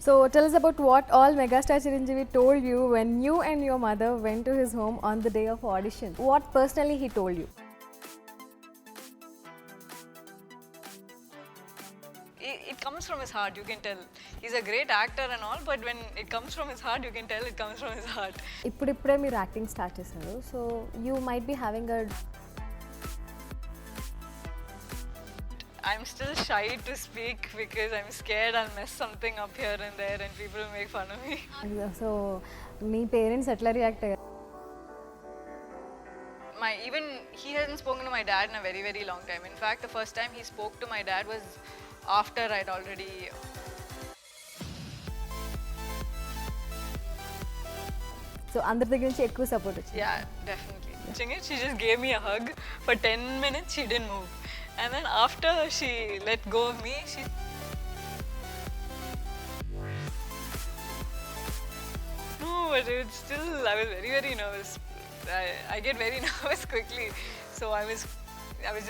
So tell us about what all megastar Chiranjeevi told you when you and your mother went to his home on the day of audition. What personally he told you? It comes from his heart, you can tell. He's a great actor and all, but when it comes from his heart, you can tell it comes from his heart. ఇప్పుడిప్పుడే మీరు acting start చేశారు, so you might be having a I'm still shy to speak because I'm scared I'll mess something up here and there and people will make fun of me. So me parents ఎట్లా react అయ్యారు? Even he hasn't spoken to my dad in a very, very long time. In fact, the first time he spoke to my dad was after I'd already. So అందరి దగ్గర నుంచి ఎక్కువ support వచ్చింది. Yeah, definitely. Chingit, she just gave me a hug. For 10 minutes, she didn't move. And then after she let go of me, she. No, but it's still, I was very, very nervous. I get very nervous quickly. So I was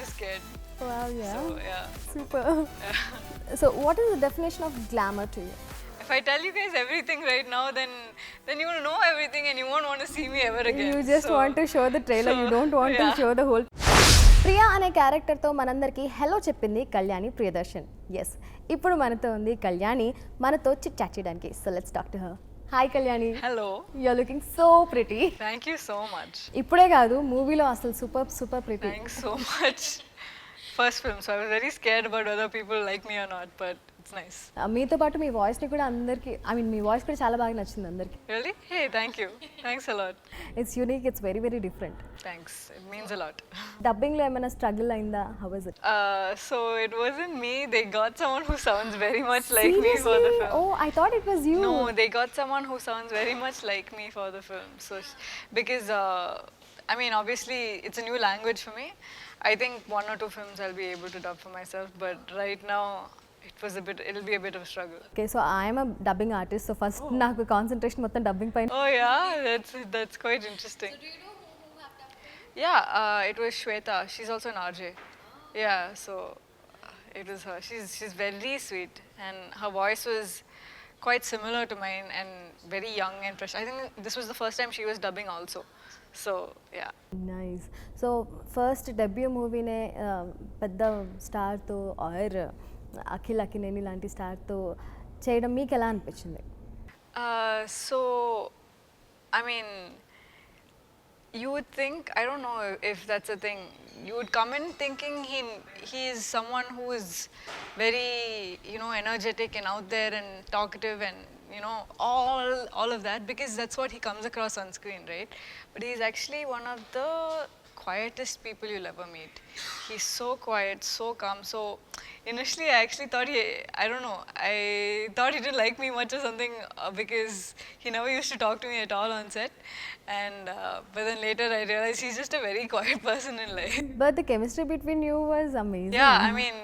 just scared. Wow, yeah. So, yeah. Super. So what is the definition of glamour to you? If I tell you guys everything right now, then you will know everything and you won't want to see me ever again. You just want to show the trailer, you don't want to show the whole. Priya అనే క్యారెక్టర్తో మనందరికీ hello చెప్పింది Kalyani Priyadarshan. Yes, ఇప్పుడు మనతో ఉంది కళ్యాణి, మనతో chit chat చేయడానికి. So let's talk to her. Hi Kalyani. Hello. You are looking so pretty. Thank you so much. ఇప్పుడే కాదు, మూవీలో అసలు super pretty. Thanks so much. First film, so I was very scared about whether people like me or not, but it's nice. మీతో పాటు మీ వాయిస్ని కూడా అందరికీ, మీ voice కూడా చాలా బాగా నచ్చింది అందరికీ. Really? Hey, thank you. Thanks a lot. It's unique, it's very very different. Thanks. It means a lot. డబ్బింగ్లో ఏమైనా స్ట్రగుల్ అయిందా? How was it? So it wasn't me. They got someone who sounds very much like me for the film. Oh, I thought it was you. No, they got someone who sounds very much like me for the film. So, because I mean, obviously, it's a new language for me. I think 1 or 2 films I'll be able to dub for myself, but right now it'll be a bit of a struggle. Okay, so I am a dubbing artist, so first నాకు concentration మొత్తం dubbing పైన. Oh yeah, that's quite interesting. So do you know who have dubbed? Yeah, it was Shweta. She's also an RJ. Yeah, so it was her. She's very sweet, and her voice was quite similar to mine and very young and fresh. I think this was the first time she was dubbing also. So yeah. Nice. So first debut మూవీనే పెద్ద స్టార్తో are Akhil Akkineni లాంటి స్టార్తో చేయడం మీకు ఎలా అనిపించింది? So I mean, you would think, I don't know if that's a thing, you would come in thinking he is someone who is very, energetic and out there and talkative and all of that, because that's what he comes across on screen, right? But he's actually one of the quietest people you'll ever meet. He's so quiet, so calm. So initially I actually thought I thought he didn't like me much or something, because he never used to talk to me at all on set. And but then later I realized he's just a very quiet person in life. But the chemistry between you was amazing. Yeah, I mean,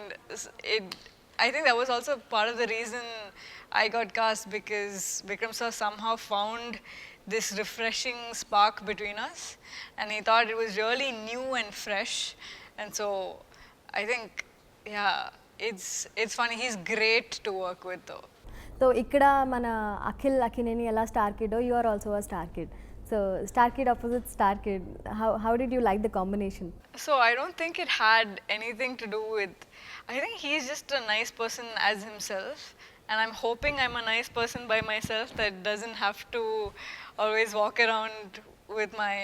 I think that was also part of the reason I got cast, because Vikram sir somehow found this refreshing spark between us, and he thought it was really new and fresh. And so I think, yeah, it's funny. He's great to work with though. So ఇక్కడ మన అఖిల్ అక్కినేని ఎలా star kid, you are also a star kid. So star kid opposite star kid, how did you like the combination? So I don't think it had anything to do with, I think he's just a nice person as himself, and I'm hoping I'm a nice person by myself that doesn't have to always walk around with my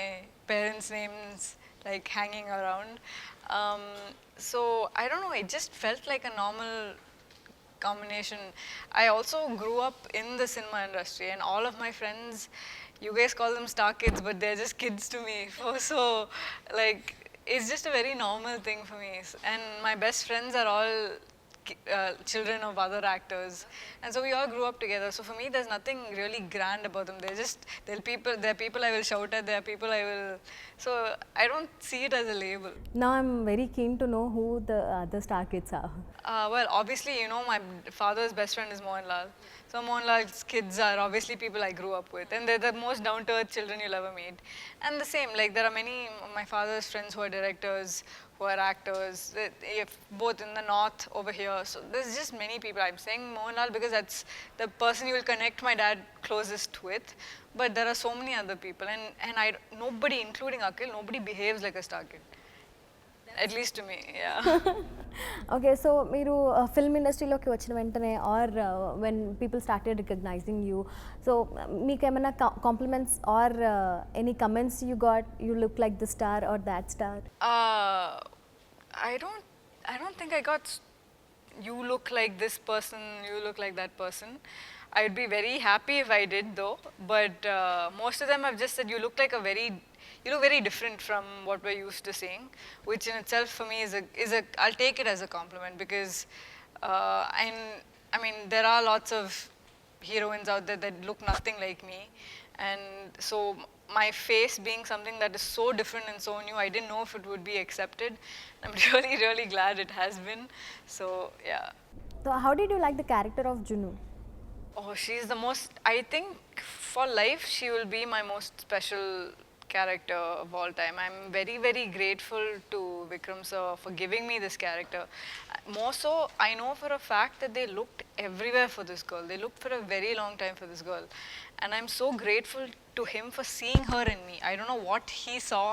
parents' names like hanging around. So I don't know, it just felt like a normal combination. I also grew up in the cinema industry, and all of my friends, you guys call them star kids, but they're just kids to me. So like, it's just a very normal thing for me. And my best friends are all children of other actors, and so we all grew up together. So for me, there's nothing really grand about them. They're people I will shout at, they're people I will, so I don't see it as a label. Now I'm very keen to know who the other star kids are. Well, obviously, my father's best friend is Mohanlal. So Mohanlal's kids are obviously people I grew up with, and they're the most down-to-earth children you'll ever meet. And the same, like there are many my father's friends who are directors, who who are actors, if both in the north over here. So there's just many people. I'm saying Mohanlal because that's the person you will connect my dad closest with. But there are so many other people, and nobody, including Akhil, nobody behaves like a star kid. At least to me, yeah. Okay so మీరు film ఇండస్ట్రీలోకి వచ్చిన వెంటనే or when people started recognizing you so మీకు ఏమైనా compliments or any comments you got you look like the star or that star I don't think I got you look like this person, you look like that person. I'd be very happy if I did though, but most of them have just said you look very different from what we're used to seeing, which in itself for me is a I'll take it as a compliment because I mean there are lots of heroines out there that look nothing like me, and so my face being something that is so different and so new, I didn't know if it would be accepted. I'm really glad it has been. So yeah. So how did you like the character of జును Oh, she's the most, I think for life, she will be my most special character of all time. I'm very grateful to Vikram sir for giving me this character. More so, I know for a fact that they looked everywhere for this girl. They looked for a very long time for this girl. And I'm so grateful to him for seeing her in me. I don't know what he saw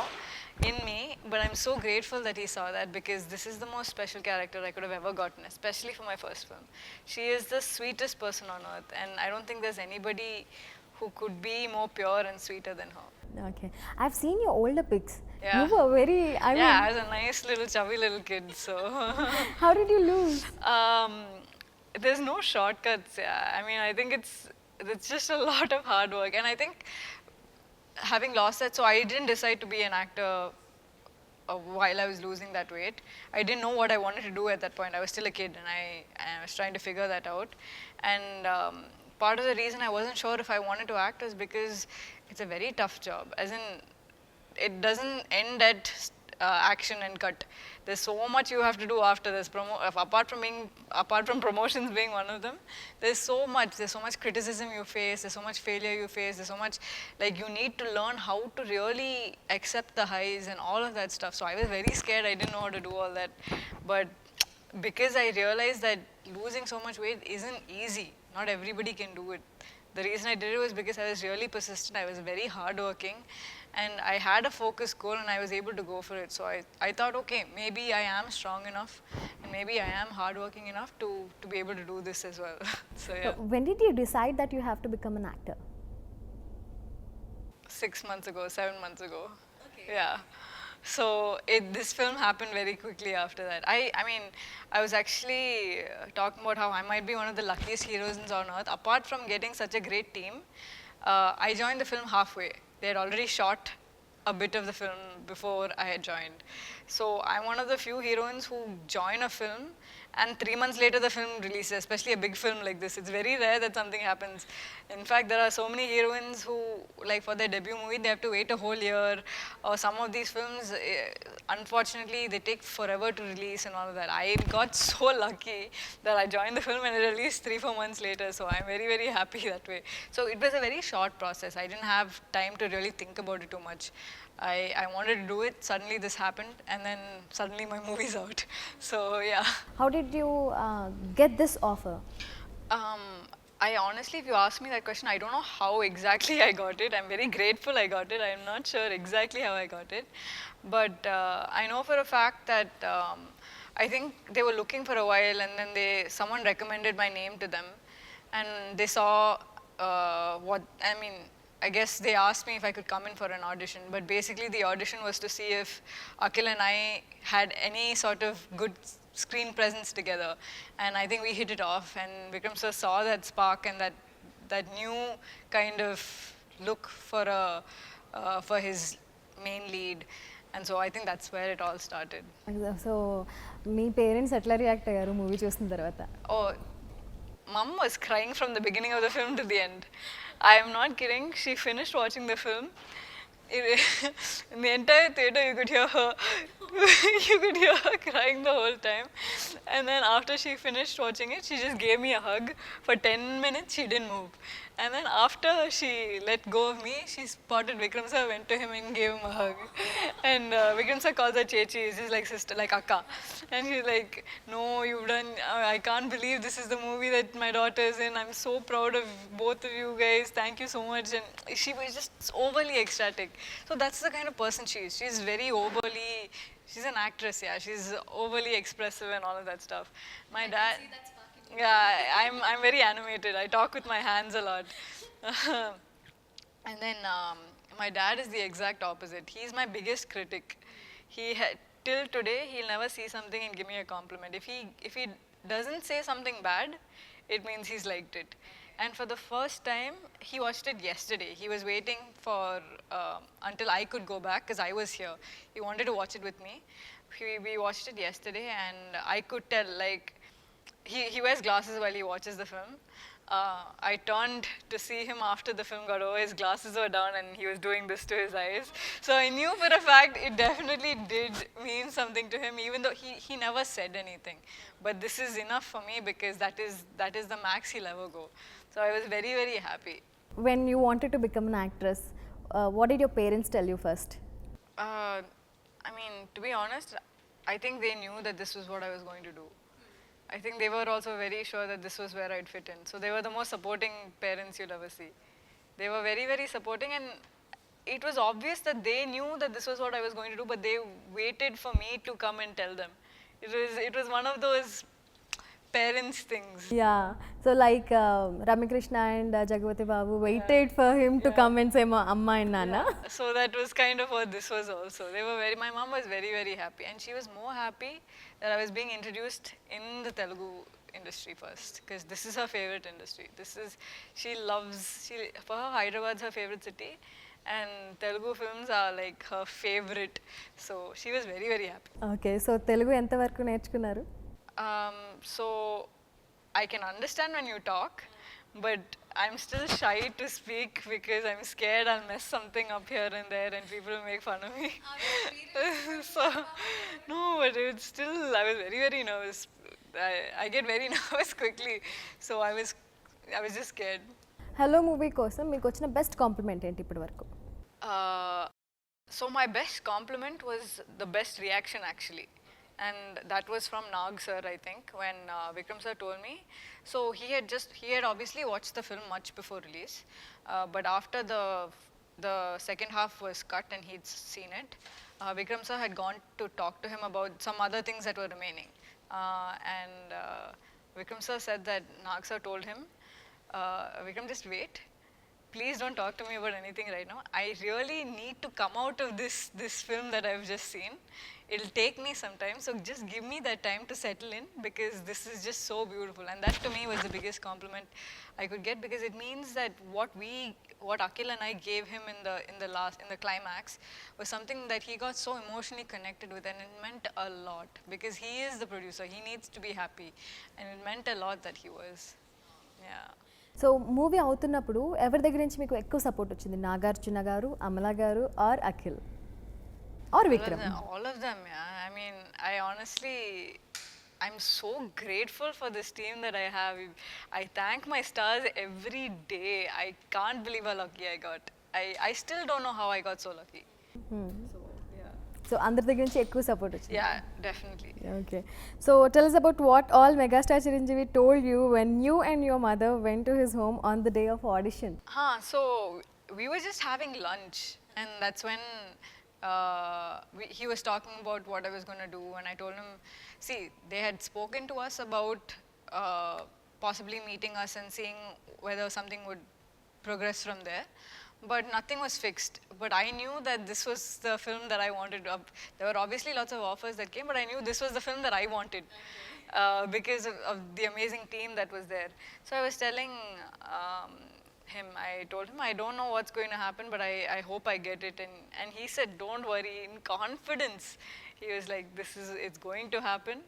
in me, but I'm so grateful that he saw that because this is the most special character I could have ever gotten, especially for my first film. She is the sweetest person on earth, and I don't think there's anybody who could be more pure and sweeter than her. Okay I have seen your older pics Yeah. You were very I Yeah, mean I was a nice little chubby little kid, so how did you lose there's no shortcuts. Yeah, I mean, I think it's just a lot of hard work, and I think having lost that, so I didn't decide to be an actor while I was losing that weight. I didn't know what I wanted to do at that point. I was still a kid, and I was trying to figure that out. And part of the reason I wasn't sure if I wanted to act is because it's a very tough job. As in, it doesn't end at action and cut. There's so much you have to do after this. Apart from promotions being one of them, there's so much criticism you face. There's so much failure you face. There's so much like you need to learn how to really accept the highs and all of that stuff. So I was very scared. I didn't know how to do all that, but because I realized that losing so much weight isn't easy. Not everybody can do it. The reason I did it was because I was really persistent. I was very hardworking, and I had a focused goal, and I was able to go for it. So I thought, okay, maybe I am strong enough, and maybe I am hardworking enough to be able to do this as well. So yeah, when did you decide that you have to become an actor 6 months ago, 7 months ago. Okay. Yeah. So this film happened very quickly after that. I mean, I was actually talking about how I might be one of the luckiest heroines on earth. Apart from getting such a great team, I joined the film halfway. They had already shot a bit of the film before I had joined. So I'm one of the few heroines who join a film and 3 months later the film releases, especially a big film like this. It's very rare that something happens. In fact, there are so many heroines who, like for their debut movie, they have to wait a whole year. Or some of these films, unfortunately, they take forever to release and all of that. I got so lucky that I joined the film and it released 3-4 months later. So I'm very happy that way. So it was a very short process. I didn't have time to really think about it too much. I wanted to do it, suddenly this happened, and then suddenly my movie's out. So yeah. How did you get this offer I honestly, if you ask me that question, I don't know how exactly I got it. I'm very grateful I got it. I'm not sure exactly how I got it. But I know for a fact that I think they were looking for a while, and then someone recommended my name to them. And they saw I guess they asked me if I could come in for an audition. But basically the audition was to see if Akhil and I had any sort of good screen presence together, and I think we hit it off, and Vikram sir saw that spark and that new kind of look for his main lead, and so I think that's where it all started. So me parents ఎట్లా react అయ్యారు movie చూసిన తర్వాత Oh, Mum was crying from the beginning of the film to the end. I am not kidding. She finished watching the film. In the entire theater, you could hear her You could hear her crying the whole time. And then after she finished watching it, she just gave me a hug. For 10 minutes, she didn't move. And then after she let go of me, she spotted Vikram sir, went to him and gave him a hug. And Vikram sir calls her Chechi, it's just like sister, like Akka. And she's like, no, you've done, I can't believe this is the movie that my daughter is in. I'm so proud of both of you guys. Thank you so much. And she was just overly ecstatic. So that's the kind of person she is. She's very overly, she's an actress, yeah. She's overly expressive and all of that stuff. My dad. Yeah, I'm very animated. I talk with my hands a lot. And then my dad is the exact opposite. He's my biggest critic. Till today, he'll never see something and give me a compliment. If he doesn't say something bad, it means he's liked it. And for the first time, he watched it yesterday. He was waiting for until I could go back because I was here. He wanted to watch it with me. We watched it yesterday, and I could tell, like, he wears glasses while he watches the film. I turned to see him after the film got over. His glasses were down and he was doing this to his eyes. So I knew for a fact it definitely did mean something to him, even though he never said anything. But this is enough for me because that is the max he'll ever go. So I was very, very happy. When you wanted to become an actress, what did your parents tell you first? I mean, to be honest, I think they knew that this was what I was going to do. I think they were also very sure that this was where I'd fit in. So they were the most supporting parents you'll ever see. They were very, very supporting, and it was obvious that they knew that this was what I was going to do, but they waited for me to come and tell them. It was one of those parents things. Yeah, so like Ramakrishna and Jagavati Babu waited for him to come and say Amma and Nana. So that was kind of what this was also. My mom was very, very happy, and she was more happy that I was being introduced in the Telugu industry first, because this is her favorite industry. For her, Hyderabad's her favorite city, and Telugu films are like her favorite. So she was very, very happy. Okay, so Telugu ఎంత వరకు నేర్చుకున్నారు? So I can understand when you talk, but I'm still shy to speak because I'm scared I'll mess something up here and there and people will make fun of me. So, no, but it's still, I was very, very nervous. I get very nervous quickly, so I was just scared. Hello movie కోసం మీకు వచ్చిన best compliment ఏంటి ఇప్పటి వరకు? So my best compliment was the best reaction actually. And that was from Nag sir, I think, when Vikram sir told me. So he had obviously watched the film much before release, but after the second half was cut and he'd seen it, Vikram sir had gone to talk to him about some other things that were remaining. And Vikram sir said that Nag sir told him, Vikram, just wait. Please don't talk to me about anything right now. I really need to come out of this film that I've just seen. It'll take me some time, so just give me that time to settle in because this is just so beautiful. And that to me was the biggest compliment I could get, because it means that what Akhil and I gave him in the climax was something that he got so emotionally connected with, and it meant a lot because he is the producer. He needs to be happy, and it meant a lot that he was. Yeah. So movie అవుతున్నప్పుడు ఎవరి దగ్గర నుంచి మీకు ఎక్కువ support వచ్చింది? Nagarjuna garu, Amala garu, or Akhil, or Vikram? All of them, yeah. I mean, I'm so grateful for this team that I have. I thank my stars every day. I can't believe how lucky I got. I still don't know how I got so lucky. So అందరి దగ్గర నుంచి ఎక్కువ support వచ్చింది. Yeah, definitely. Okay, so tell us about what all megastar Chiranjeevi told you when you and your mother went to his home on the day of audition. So we were just having lunch, and that's when he was talking about what I was going to do, and I told him, see, they had spoken to us about possibly meeting us and seeing whether something would progress from there, but nothing was fixed. But I knew that this was the film that I wanted. There were obviously lots of offers that came, but I knew this was the film that I wanted because of the amazing team that was there. So I was telling him, I told him, I don't know what's going to happen, but I hope I get it. And he said, don't worry, in confidence. He was like, it's going to happen.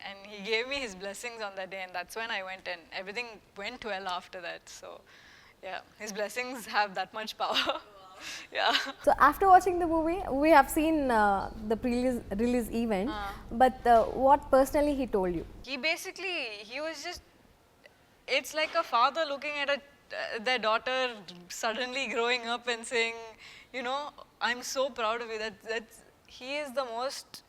And he gave me his blessings on that day, and that's when I went, and everything went well after that. So yeah, his blessings have that much power. Yeah. So after watching the movie, we have seen the release event, but what personally he told you? He was just, it's like a father looking at their daughter suddenly growing up and saying, you know, I'm so proud of you. He is the most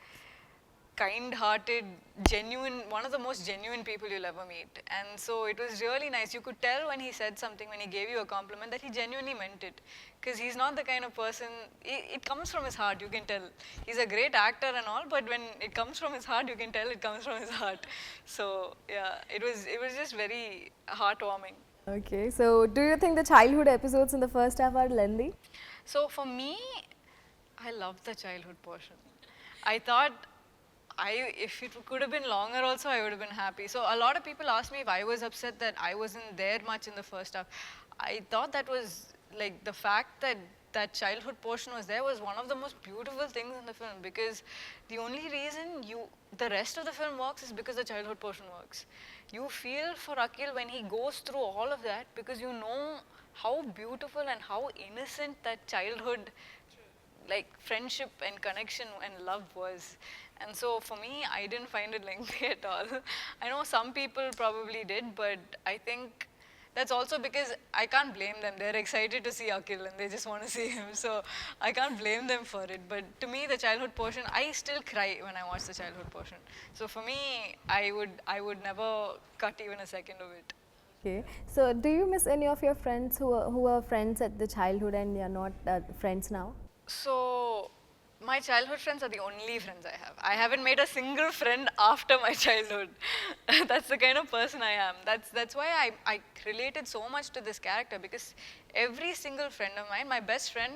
kind-hearted, genuine, one of the most genuine people you'll ever meet. And so it was really nice. You could tell when he said something, when he gave you a compliment, that he genuinely meant it. Because he's not the kind of person, it comes from his heart, you can tell. He's a great actor and all, but when it comes from his heart, you can tell it comes from his heart. So yeah, it was just very heartwarming. Okay, so do you think the childhood episodes in the first half are lengthy? So for me, I loved the childhood portion. I thought if it could have been longer also, I would have been happy. So a lot of people asked me if I was upset that I wasn't there much in the first half. I thought that was like the fact that that childhood portion was there was one of the most beautiful things in the film, because the only reason the rest of the film works is because the childhood portion works. You feel for Akhil when he goes through all of that, because you know how beautiful and how innocent that childhood like friendship and connection and love was. And so for me, I didn't find it lengthy at all. I know some people probably did, but I think that's also because I can't blame them. They're excited to see Akhil and they just want to see him. So I can't blame them for it. But to me, the childhood portion, I still cry when I watch the childhood portion. So for me, I would never cut even a second of it. Okay, so do you miss any of your friends who were friends at the childhood and they are not friends now? So, my childhood friends are the only friends I have. I haven't made a single friend after my childhood. That's the kind of person I am. That's why I related so much to this character, because every single friend of mine, my best friend,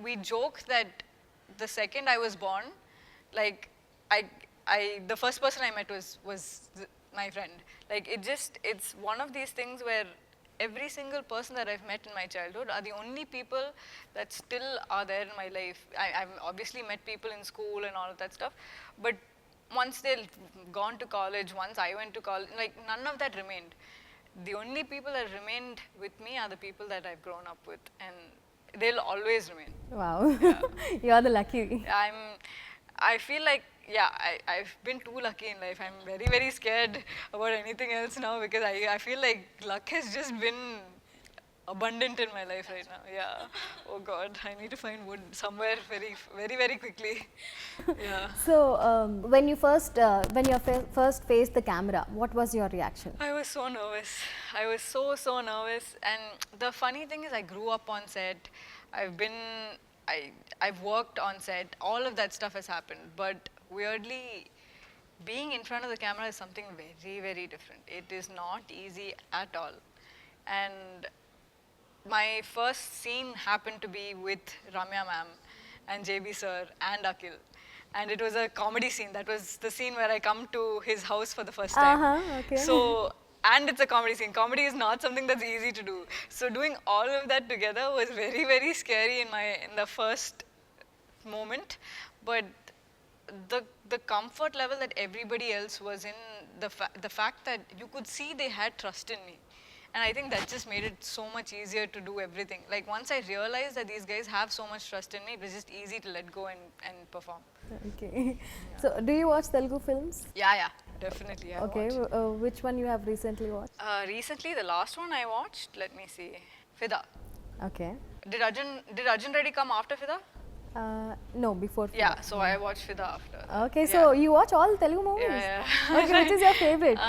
we joke that the second I was born, like the first person I met was my friend. Like it's one of these things where every single person that I've met in my childhood are the only people that still are there in my life. I've obviously met people in school and all of that stuff, but once they've gone to college, once I went to college, like none of that remained. The only people that remained with me are the people that I've grown up with, and they'll always remain. Wow, Yeah. you are the lucky. I feel like, yeah, I've been too lucky in life. I'm very, very scared about anything else now, because I feel like luck has just been abundant in my life right now. Yeah. Oh God, I need to find wood somewhere very, very, very quickly. Yeah. So when you first first faced the camera, what was your reaction? I was so nervous. I was so nervous. And the funny thing is, I grew up on set. I've worked on set. All of that stuff has happened. But weirdly, being in front of the camera is something very, very different. It is not easy at all. And my first scene happened to be with Ramya ma'am and JB sir and Akhil. And it was a comedy scene. That was the scene where I come to his house for the first time. Okay. So, and it's a comedy scene. Comedy is not something that's easy to do. So doing all of that together was very, very scary in the first moment. But the comfort level that everybody else was in, the fact that you could see they had trust in me. And I think that just made it so much easier to do everything. Like once I realized that these guys have so much trust in me, it was just easy to let go and perform. Okay. So do you watch Telugu films? Yeah, definitely. I Okay. watched. Which one you have recently watched? Recently, the last one I watched, let me see, Fida. Okay. Did Arjun Reddy come after Fida? No, before. Yeah, so I watched Fida after. Okay, so you watch all Telugu movies? Yeah. Okay, which is your favorite?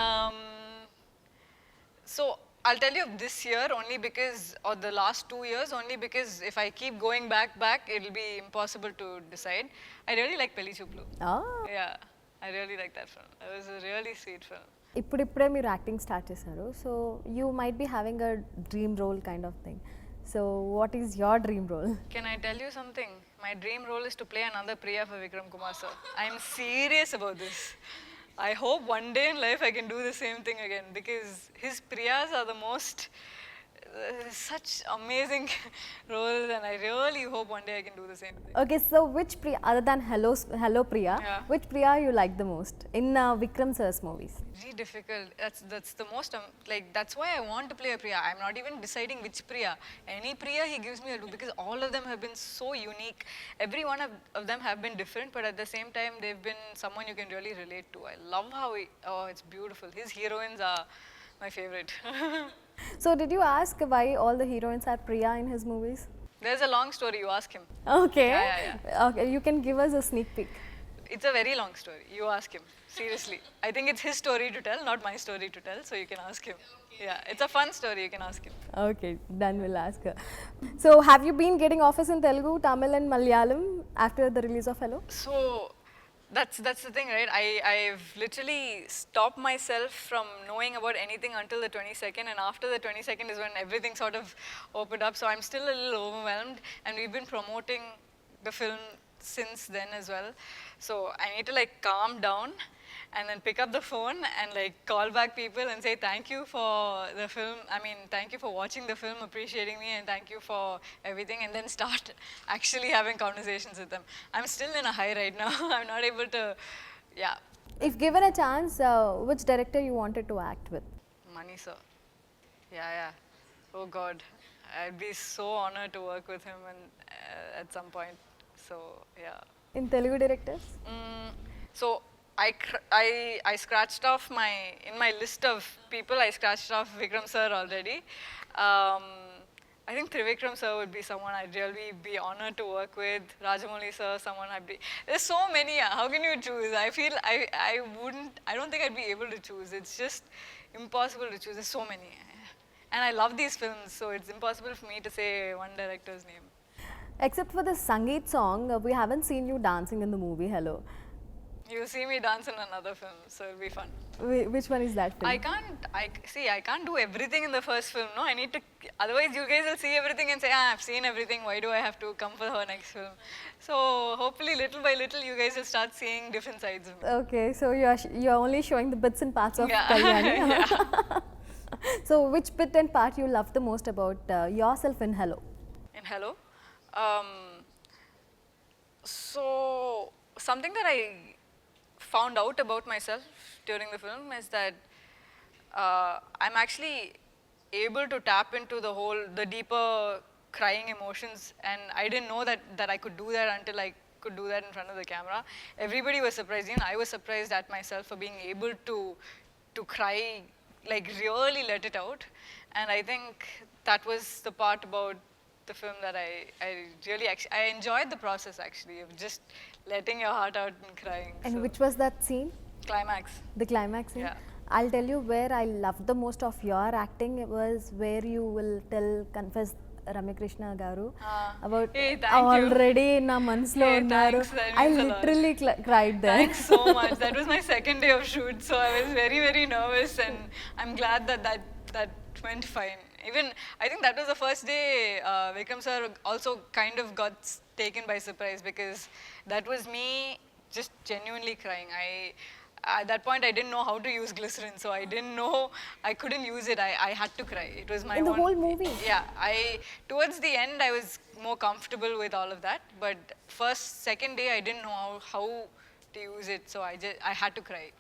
So I'll tell you this year only because, or the last 2 years only because if I keep going back, it'll be impossible to decide. I really like Pelli Chuplu. Oh. Yeah, I really like that film. It was a really sweet film. ఇప్పుడిప్పుడే మీరు acting start చేశారు so you might be having a dream role kind of thing so what is your dream role Can I tell you something? My dream role is to play another Priya for Vikram Kumar sir. I'm serious about this. I hope one day in life I can do the same thing again because his Priyas are the most such amazing roles, and I really hope one day I can do the same thing. Okay, so which Priya, other than Hello Priya, Yeah. which Priya you like the most in Vikram sir's movies? Really difficult. That's the most like that's why I want to play a Priya. I'm not even deciding which Priya. Any Priya he gives me, I'll do, because all of them have been so unique. Every one of them have been different, but at the same time they've been someone you can really relate to. I love how it's beautiful. His heroines are my favorite. So did you ask why all the heroines are Priya in his movies? There's a long story. You ask him. Okay. Yeah. Okay, you can give us a sneak peek. It's a very long story. You ask him. Seriously. I think it's his story to tell, not my story to tell, so you can ask him. Yeah, it's a fun story. You can ask him. Okay, then we'll ask her. So have you been getting offers in Telugu, Tamil and Malayalam after the release of Hello? So that's the thing, right? I've literally stopped myself from knowing about anything until the 22nd, and after the 22nd is when everything sort of opened up. So I'm still a little overwhelmed, and we've been promoting the film since then as well. So I need to like calm down and then pick up the phone and like call back people and say thank you for the film. I mean, thank you for watching the film, appreciating me, and thank you for everything, and then start actually having conversations with them. I'm still in a high right now. I'm not able to, yeah. If given a chance, which director you wanted to act with? Money, sir. Yeah. Oh God, I'd be so honored to work with him and at some point. So yeah. In Telugu directors? So I scratched off in my list of people, I scratched off Vikram sir already. I think Trivikram sir would be someone I'd really be honored to work with. Rajamouli sir, someone there's so many. How can you choose? I feel I don't think I'd be able to choose. It's just impossible to choose. There's so many. And I love these films, so it's impossible for me to say one director's name. Except for the Sangeet song, we haven't seen you dancing in the movie Hello. You'll see me dance in another film, so it'll be fun. Which one is that film? I can't do everything in the first film, no? I need to, otherwise you guys will see everything and say, I've seen everything, why do I have to come for her next film? So hopefully little by little you guys will start seeing different sides of me. Okay, so you're only showing the bits and parts of Yeah. Kalyani. Yeah. So which bit and part you love the most about yourself in Hello? In Hello? So something that I found out about myself during the film is that I'm actually able to tap into the deeper crying emotions, and I didn't know that I could do that until I could do that in front of the camera. Everybody was surprised, even I was surprised at myself for being able to cry, like really let it out. And I think that was the part about the film that I really I enjoyed the process actually of just letting your heart out and crying. And So, which was that scene? climax. The climax scene? Yeah. I'll tell you where I loved the most of your acting. It was where you will confess Ramakrishna Garu about Hey, thank you. already na manslo Hey, unnaru. thanks, that I means a lot. literally cried there. Thanks so much. That was my second day of shoot, so I was very, very nervous, and I'm glad that went fine. Even I think that was the first day Vikram sir also kind of got taken by surprise, because that was me just genuinely crying. At that point I didn't know how to use glycerin, so I didn't know, I couldn't use it. I had to cry. It was my In the whole movie? Yeah, towards the end I was more comfortable with all of that, but second day I didn't know how to use it, so I had to cry.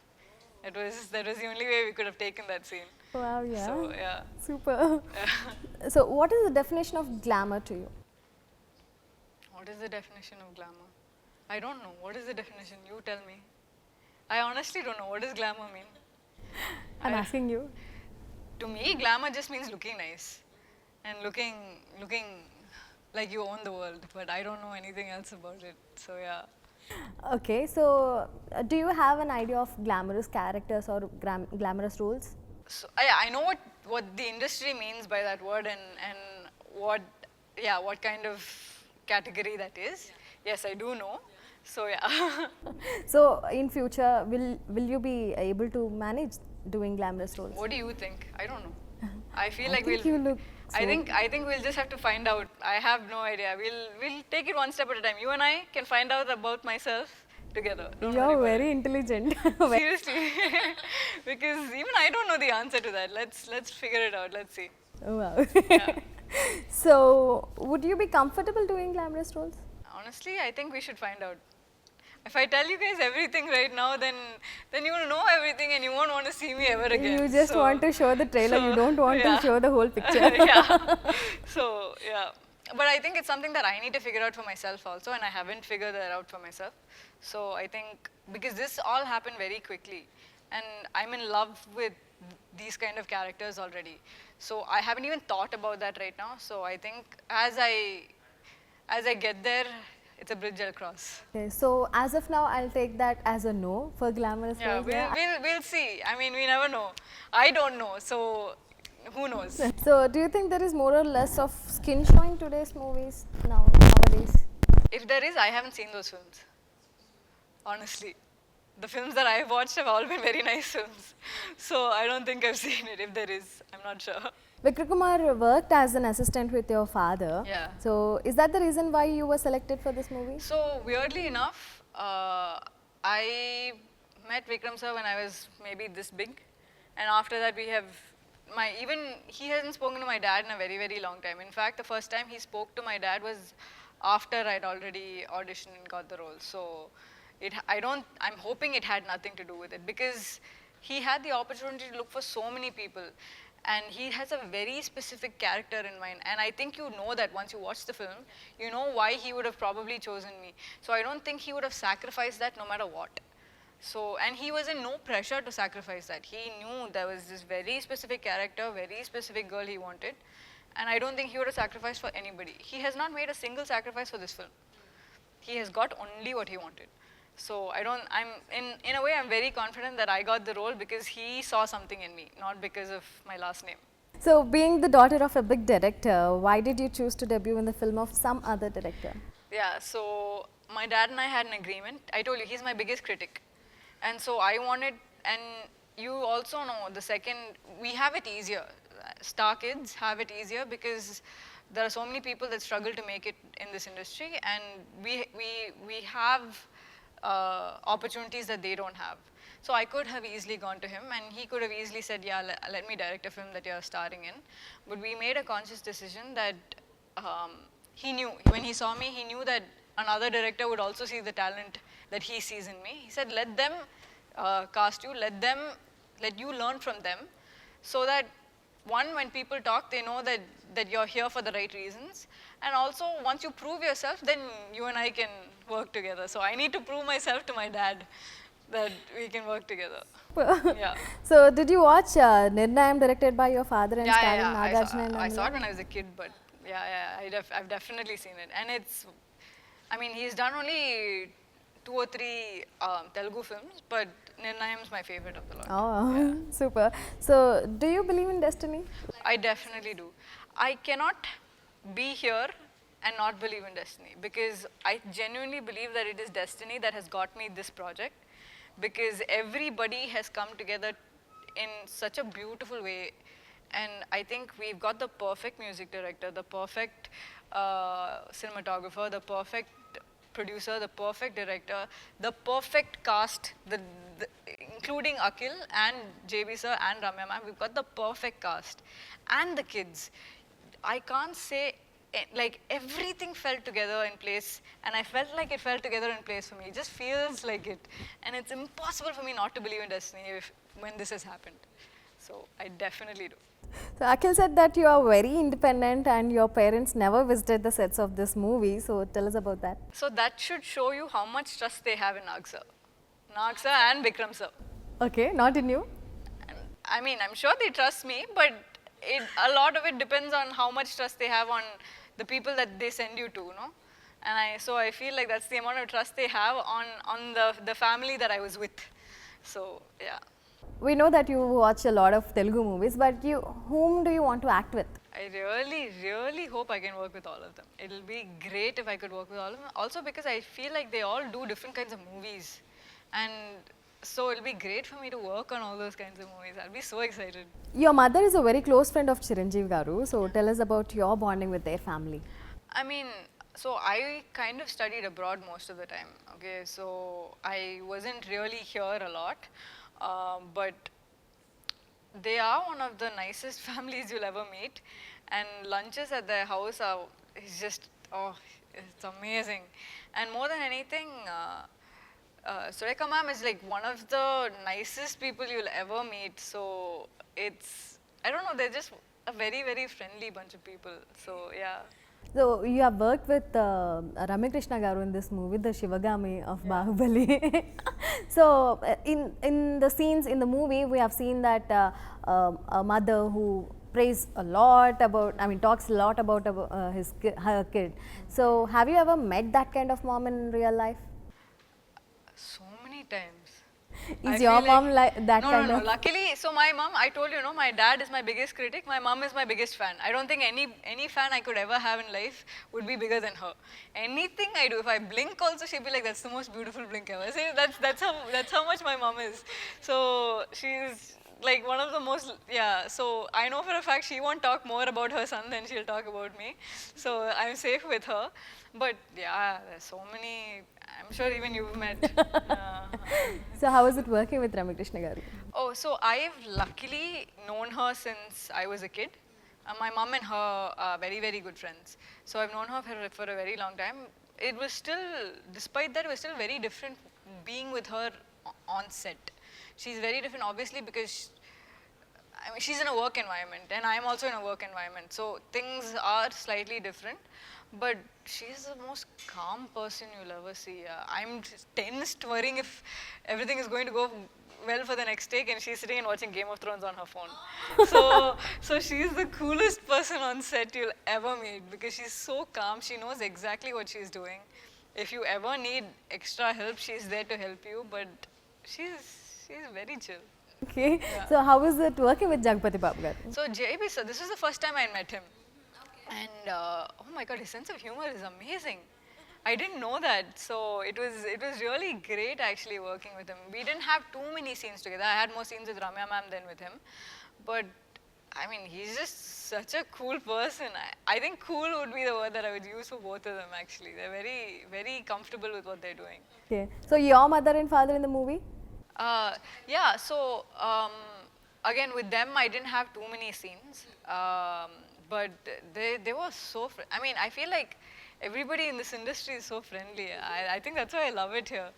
That was the only way we could have taken that scene. Wow, yeah. So yeah. Super. So what is the definition of glamour to you? What is the definition of glamour? I don't know. What is the definition? You tell me. I honestly don't know. What does glamour mean? I'm asking you. To me, glamour just means looking nice and looking like you own the world. But I don't know anything else about it. So yeah. Okay, so do you have an idea of glamorous characters or glamorous roles? So I know what the industry means by that word, and what kind of category that is. Yes, I do know. So yeah. So in future, will you be able to manage doing glamorous roles? What do you think? I don't know. I feel I like think you look I think we'll just have to find out. I have no idea. We'll take it one step at a time. You and I can find out about myself together. Don't worry You're about very intelligent. it. Seriously. Because even I don't know the answer to that. Let's figure it out. Let's see. Oh, wow. So, would you be comfortable doing glamorous roles? Honestly, I think we should find out. If I tell you guys everything right now, then you will know everything and you won't want to see me ever again. You just want to show the trailer, you don't want to show the whole picture. Yeah. So yeah, but I think it's something that I need to figure out for myself also, and I haven't figured that out for myself. So I think because this all happened very quickly, and I'm in love with these kind of characters already. So I haven't even thought about that right now. So I think as I get there, it's a bridge I'll cross. Okay, so as of now, I'll take that as a no for glamorous Yeah, roles. we'll see. I mean, we never know. I don't know, so who knows? So, do you think there is more or less of skin showing today's movies nowadays? If there is, I haven't seen those films. Honestly, the films that I've watched have all been very nice films. So I don't think I've seen it. If there is, I'm not sure. Vikram Kumar worked as an assistant with your father. Yeah. So, is that the reason why you were selected for this movie? So weirdly enough, I met Vikram sir when I was maybe this big, and after that we have even he hasn't spoken to my dad in a very very long time. In fact, the first time he spoke to my dad was after I'd already auditioned and got the role. So I'm hoping it had nothing to do with it because he had the opportunity to look for so many people. And he has a very specific character in mind. And I think you know that once you watch the film, you know why he would have probably chosen me. So I don't think he would have sacrificed that no matter what. So, and he was in no pressure to sacrifice that. He knew there was this very specific character, very specific girl he wanted. And I don't think he would have sacrificed for anybody. He has not made a single sacrifice for this film. He has got only what he wanted. So in a way, I'm very confident that I got the role because he saw something in me, not because of my last name. So, being the daughter of a big director, why did you choose to debut in the film of some other director? Yeah, so my dad and I had an agreement. I told you, he's my biggest critic. And so I wanted, and you also know we have it easier. Star kids have it easier because there are so many people that struggle to make it in this industry, and we have opportunities that they don't have. So I could have easily gone to him and he could have easily said, yeah, let me direct a film that you're starring in. But we made a conscious decision that he knew, when he saw me, he knew that another director would also see the talent that he sees in me. He said, let them cast you, let you learn from them so that one, when people talk, they know that you're here for the right reasons. And also, once you prove yourself, then you and I can work together. So I need to prove myself to my dad that we can work together. Yeah. So, did you watch Nirnayam directed by your father and starring I Nagarjuna and I saw it Amla? when I was a kid, but I've definitely seen it. And I mean, he's done only 2 or 3 Telugu films, but Nirnayam is my favorite of the lot. Oh, super. So, do you believe in destiny? I definitely do. I cannot be here and not believe in destiny because I genuinely believe that it is destiny that has got me this project because everybody has come together in such a beautiful way, and I think we've got the perfect music director, the perfect cinematographer, the perfect producer, the perfect director, the perfect cast, including Akhil and JB sir and Ramya ma'am. We've got the perfect cast and the kids. I can't say, like, everything fell together in place, and I felt like it fell together in place for me. It just feels like it, and it's impossible for me not to believe in destiny when this has happened. So I definitely do. So, Akhil said that you are very independent and your parents never visited the sets of this movie. So, tell us about that. So that should show you how much trust they have in Nag sir and Vikram sir. Okay, not in you. I mean, I'm sure they trust me, but a lot of it depends on how much trust they have on the people that they send you to, no? And so I feel like that's the amount of trust they have on the family that I was with. So, yeah. We know that you watch a lot of Telugu movies, but whom do you want to act with? I really, really hope I can work with all of them. It'll be great if I could work with all of them. Also because I feel like they all do different kinds of movies. And so it'll be great for me to work on all those kinds of movies. I'll be so excited. Your mother is a very close friend of Chiranjeev Garu. So, tell us about your bonding with their family. I mean, so I kind of studied abroad most of the time, okay? So I wasn't really here a lot, but they are one of the nicest families you'll ever meet, and lunches at their house are is just oh, it's amazing. And more than anything, Sureka ma'am is like one of the nicest people you'll ever meet. So it's I don't know, they're just a very friendly bunch of people. So yeah. So you have worked with Ramakrishna Garu in this movie, the Shivagami of Bahubali. So in the scenes in the movie, we have seen that a mother who prays a lot about, I mean, talks a lot about her kid. So have you ever met that kind of mom in real life? So many times. Is I your feel mom like that no, kind no, no. of? Luckily, so my mom, I told you, no, my dad is my biggest critic. My mom is my biggest fan. I don't think any fan I could ever have in life would be bigger than her. Anything I do, if I blink also, she'd be like, "That's the most beautiful blink ever." See, that's how much my mom is. So she's like one of the most, yeah. So I know for a fact she won't talk more about her son than she'll talk about me. So I'm safe with her. But yeah, there's so many. I'm sure even you've met. So how is it working with Ramakrishna Garu? Oh, so I've luckily known her since I was a kid. My mom and her are very good friends. So I've known her for a very long time. It was still, despite that, it was still very different being with her on set. She's very different, obviously, because I mean, she's in a work environment and I'm also in a work environment. So things are slightly different, but she's the most calm person you'll ever see. I'm just tensed, worrying if everything is going to go well for the next take, and she's sitting and watching Game of Thrones on her phone. So she's the coolest person on set you'll ever meet because she's so calm. She knows exactly what she's doing. If you ever need extra help, she's there to help you, but she's very chill. Okay. So how is it working with Jagpati Babu Garu? So JB sir, this was the first time I met him, and oh my god, his sense of humor is amazing. I didn't know that, so it was really great actually working with him. We didn't have too many scenes together. I had more scenes with Ramya ma'am than with him, but I mean, he's just such a cool person. I think cool would be the word that I would use for both of them actually. They're very comfortable with what they're doing. Okay. So your mother and father in the movie? Yeah, so again with them I didn't have too many scenes, but they were so. I mean, I feel like everybody in this industry is so friendly. I think that's why I love it here,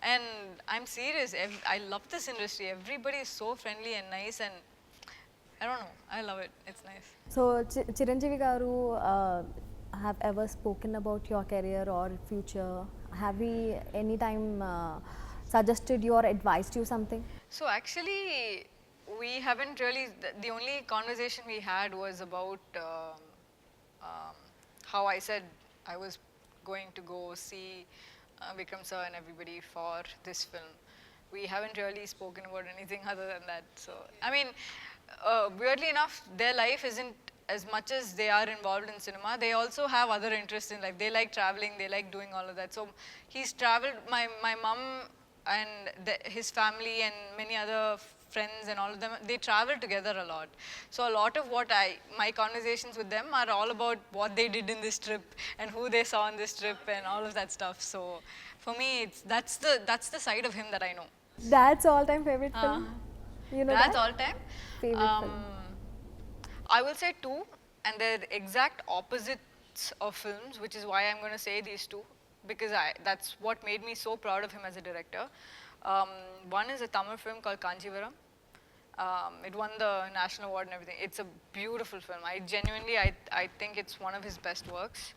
and I'm serious. I love this industry. Everybody is so friendly and nice, and I don't know. I love it. It's nice. So Chiranjeevi Garu have ever spoken about your career or future? Have we any time suggested you or advised you something? So actually, we haven't really. The only conversation we had was about how I said I was going to go see Vikram sir and everybody for this film. We haven't really spoken about anything other than that. So I mean, weirdly enough, their life isn't as much as they are involved in cinema. They also have other interests in life. They like traveling. They like doing all of that. So he's traveled. My mom and his family and many other friends and all of them, they travel together a lot. So a lot of what my conversations with them are all about what they did in this trip and who they saw on this trip and all of that stuff. So for me, that's the side of him that I know. That's all-time favorite film. You know That's that? all time. Favorite film. I will say two, and they're exact opposites of films, which is why I'm going to say these two, because that's what made me so proud of him as a director. One is a Tamil film called Kanjivaram. It won the national award and everything. It's a beautiful film. I genuinely, I think it's one of his best works.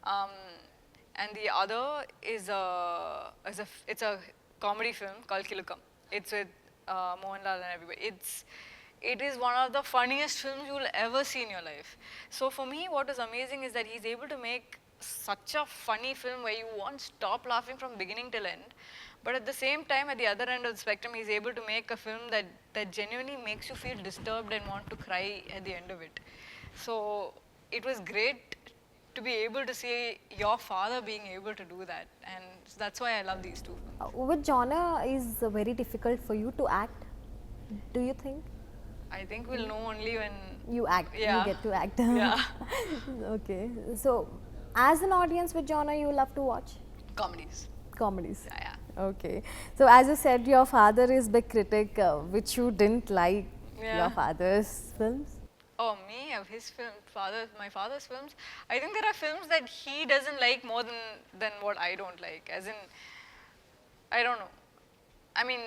And the other is it's a comedy film called Kilukam. It's with Mohanlal and everybody. It is one of the funniest films you will ever see in your life. So for me, what is amazing is that he's able to make such a funny film where you won't stop laughing from beginning till end. But at the same time, at the other end of the spectrum, he's able to make a film that genuinely makes you feel disturbed and want to cry at the end of it. So it was great to be able to see your father being able to do that. And that's why I love these two films. Which genre is very difficult for you to act? Do you think? I think we'll know only when You act, Yeah. you get to act. Yeah. Okay. So, as an audience, which genre you love to watch? comedies. Comedies. Yeah. Okay. So, as you said, your father is big critic, which you didn't like. Yeah. your father's films? Oh, me, of his film, my father's films. I think there are films that he doesn't like more than what I don't like. As in, I don't know. I mean,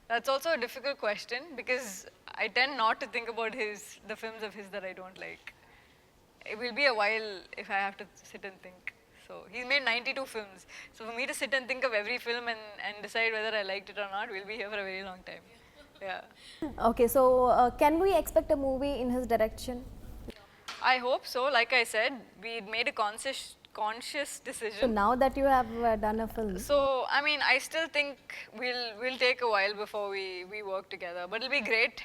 that's also a difficult question because I tend not to think about the films of his that I don't like. It will be a while if I have to sit and think. So he's made 92 films. So for me to sit and think of every film and decide whether I liked it or not, we'll be here for a very long time. Yeah. Okay, so can we expect a movie in his direction? I hope so. Like I said, we made a conscious So decision. now that you have done a film, So I mean, I still think we'll take a while before we work together. But it'll be great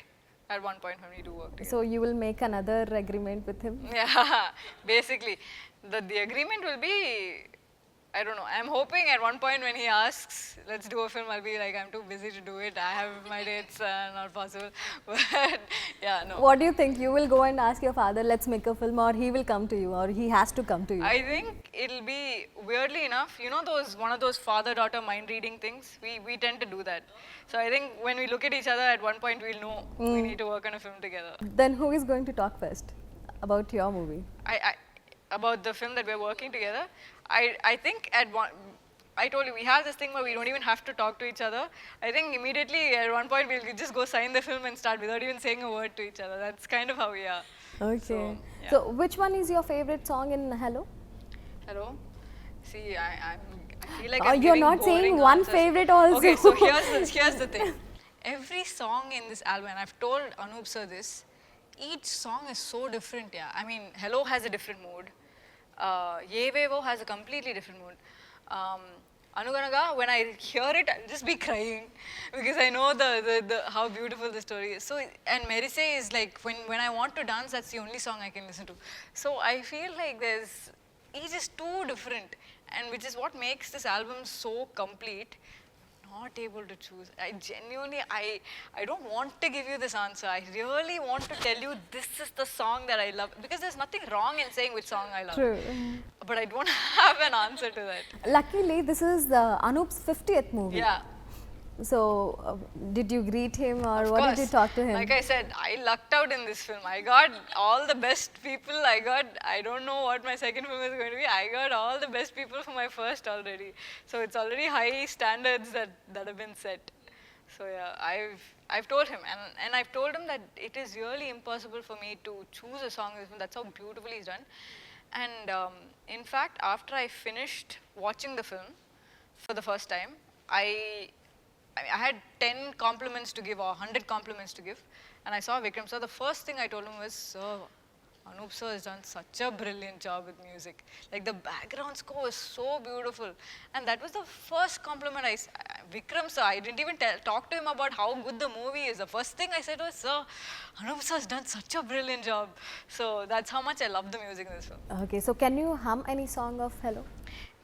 at one point when we do work together. so you will make another agreement with him? Yeah, basically, the agreement will be, I don't know. I'm hoping at one point when he asks, let's do a film, I'll be like, I'm too busy to do it. I have my dates, not possible. But yeah, no. What do you think? You will go and ask your father, let's make a film, or he will come to you, or he has to come to you? I think it'll be, weirdly enough, you know one of those father-daughter mind reading things? We tend to do that. So I think when we look at each other at one point, we'll know we need to work on a film together. Then who is going to talk first about your movie? About the film that we're working together, I think I told you, we have this thing where we don't even have to talk to each other. I think immediately at one point we'll just go sign the film and start without even saying a word to each other. That's kind of how we are. Okay. yeah. So which one is your favorite song in Hello? Hello? See, I feel like Oh, I'm you're giving not saying boring one answers. favorite also. Okay, so here's the thing. Every song in this album, and I've told Anup sir this, each song is so different, yeah. I mean, Hello has a different mood. Ye Vevo has a completely different mood. Anuganaga, when I hear it, I'll just be crying because I know the how beautiful the story is. So, and Merise is like, when I want to dance, that's the only song I can listen to. So I feel like each is too different, and which is what makes this album so complete. Not able to choose. I genuinely, I don't want to give you this answer. I really want to tell you this is the song that I love, because there's nothing wrong in saying which song I love. True. But I don't have an answer to that. Luckily, this is the Anoop's 50th movie. Yeah. So, did you greet him, or Of what course. did you talk to him? Like I said, I lucked out in this film. I got all the best people. I don't know what my second film is going to be. I got all the best people for my first already. So it's already high standards that have been set. So yeah, I've told him, and I've told him that it is really impossible for me to choose a song in this film. That's how beautifully it's done. And in fact, after I finished watching the film for the first time, I had 10 compliments to give or 100 compliments to give, and I saw Vikram sir. The first thing I told him was, sir, Anup sir has done such a brilliant job with music. Like, the background score was so beautiful, and that was the first compliment Vikram sir, I didn't even talk to him about how good the movie is. The first thing I said was, sir, Anup sir has done such a brilliant job. So that's how much I love the music in this film. Okay, so can you hum any song of Hello?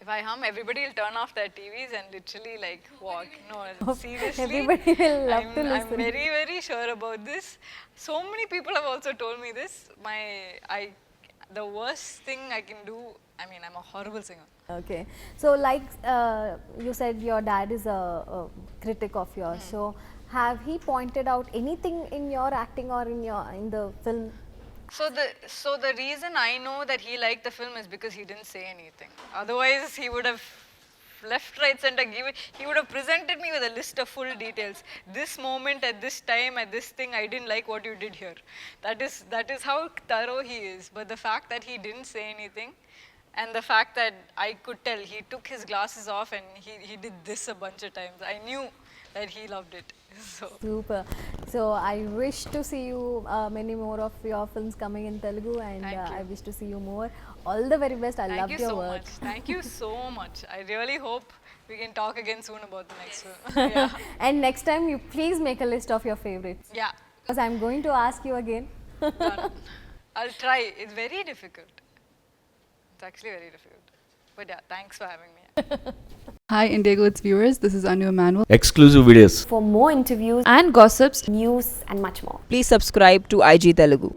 If I hum, everybody will turn off their TVs and literally like walk. No, seriously. Everybody will love to listen. I'm very, very sure about this. So many people have also told me this. The worst thing I can do, I mean, I'm a horrible singer. Okay, so like you said, your dad is a critic of yours. So have he pointed out anything in your acting or in the film? So the reason I know that he liked the film is because he didn't say anything. Otherwise, he would have left, right, center, he would have presented me with a list of full details. This moment, at this time, at this thing, I didn't like what you did here. That is how thorough he is. But the fact that he didn't say anything, and the fact that I could tell, he took his glasses off and he did this a bunch of times. I knew that he loved it. So. Super. So I wish to see you many more of your films coming in Telugu, and Thank you. I wish to see you more. All the very best. I Thank loved you your so work. much. Thank you so much. I really hope we can talk again soon about the next film. Yeah. And next time, you please make a list of your favorites. Yeah. Because I'm going to ask you again. Done. I'll try. It's very difficult. It's actually very difficult. But yeah, thanks for having me. Hi Indigo, its viewers. This is Anu Emanuel. Exclusive videos. For more interviews, and gossips, news, and much more. please subscribe to IG Telugu.